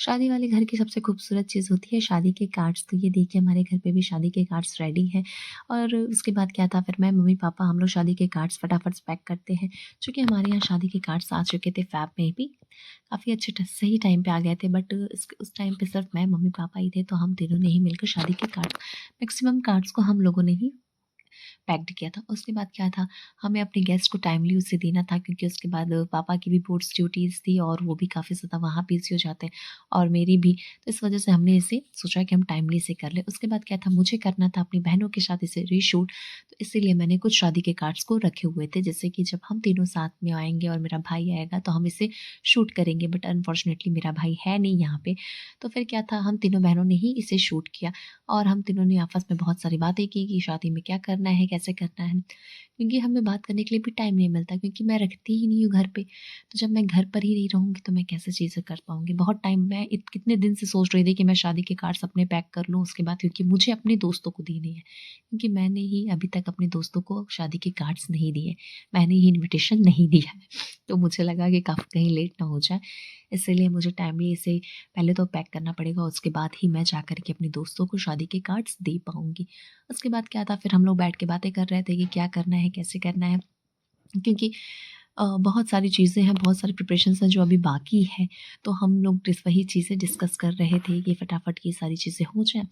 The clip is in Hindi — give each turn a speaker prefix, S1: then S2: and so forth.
S1: शादी वाले घर की सबसे खूबसूरत चीज़ होती है शादी के कार्ड्स। तो ये देखिए हमारे घर पे भी शादी के कार्ड्स रेडी हैं। और उसके बाद क्या था, फिर मैं, मम्मी-पापा हम लोग शादी के कार्ड्स फटाफट से पैक करते हैं। चूँकि हमारे यहाँ शादी के कार्ड्स आ चुके थे फ़ैब में भी, काफ़ी अच्छे सही टाइम पे आ गए थे। बट उस टाइम पे सिर्फ मैं, मम्मी-पापा ही थे, तो हम तीनों ने ही मिलकर शादी के कार्ड्स, मैक्सिमम कार्ड्स को हम लोगों ने ही पैक्ड किया था। उसके बाद क्या था, हमें अपने गेस्ट को टाइमली उसे देना था, क्योंकि उसके बाद पापा की भी बोर्ड्स ड्यूटीज़ थी और वो भी काफ़ी ज़्यादा वहाँ बिज़ी हो जाते हैं, और मेरी भी। तो इस वजह से हमने इसे सोचा कि हम टाइमली इसे कर लें। उसके बाद क्या था, मुझे करना था अपनी बहनों के साथ इसे रीशूट, तो इसीलिए मैंने कुछ शादी के कार्ड्स को रखे हुए थे, जैसे कि जब हम तीनों साथ में आएँगे और मेरा भाई आएगा तो हम इसे शूट करेंगे। बट अनफॉर्चुनेटली मेरा भाई है नहीं यहाँ पे, तो फिर क्या था, हम तीनों बहनों ने ही इसे शूट किया। और हम तीनों ने आपस में बहुत सारी बातें की कि शादी में क्या करना है, कैसे करना है। क्योंकि हमें बात करने के लिए भी टाइम नहीं मिलता, क्योंकि मैं रखती ही नहीं हूँ घर पे। तो जब मैं घर पर ही नहीं रहूँगी तो मैं कैसे चीज़ें कर पाऊँगी। बहुत टाइम मैं कितने दिन से सोच रही थी कि मैं शादी के कार्ड्स अपने पैक कर लूँ उसके बाद, क्योंकि मुझे अपने दोस्तों को देने हैं। क्योंकि मैंने ही अभी तक अपने दोस्तों को शादी के कार्ड्स नहीं दिए। मैंने ही इन्विटेशन नहीं दिया है। तो मुझे लगा कि काफ़ी कहीं लेट ना हो जाए। इसीलिए मुझे टाइमली इसे पहले तो पैक करना पड़ेगा, उसके बाद ही मैं जाकर के अपने दोस्तों को शादी के कार्ड्स दे पाऊँगी। उसके बाद क्या था, फिर हम लोग बैठ के बातें कर रहे थे कि क्या करना है, कैसे करना है। क्योंकि बहुत सारी चीज़ें हैं, बहुत सारी प्रिपरेशंस हैं जो अभी बाकी है। तो हम लोग वही चीज़ें डिस्कस कर रहे थे कि फटाफट ये सारी चीज़ें हो जाएँ।